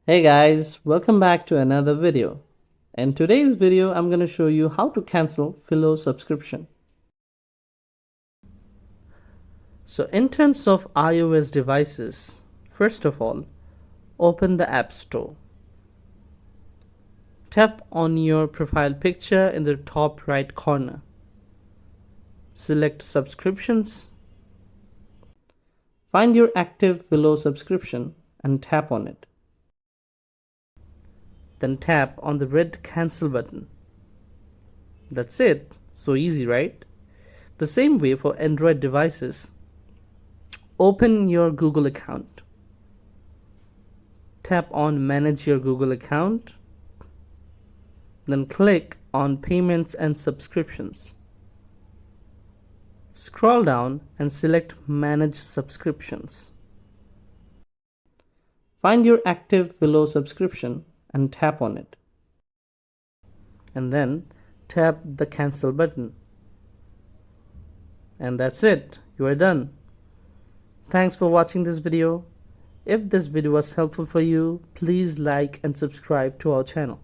Hey guys, welcome back to another video. In today's video, I'm going to show you how to cancel Philo subscription. So in terms of iOS devices, first of all, open the App Store. Tap on your profile picture in the top right corner. Select subscriptions. Find your active Philo subscription and tap on it. Then tap on the red cancel button. That's it. So easy, right? The same way for Android devices. Open your Google account. Tap on Manage your Google account. Then click on Payments and Subscriptions. Scroll down and select Manage Subscriptions. Find your active Philo subscription and tap on it. And then tap the Cancel button. And that's it. You are done. Thanks for watching this video. If this video was helpful for you, please like and subscribe to our channel.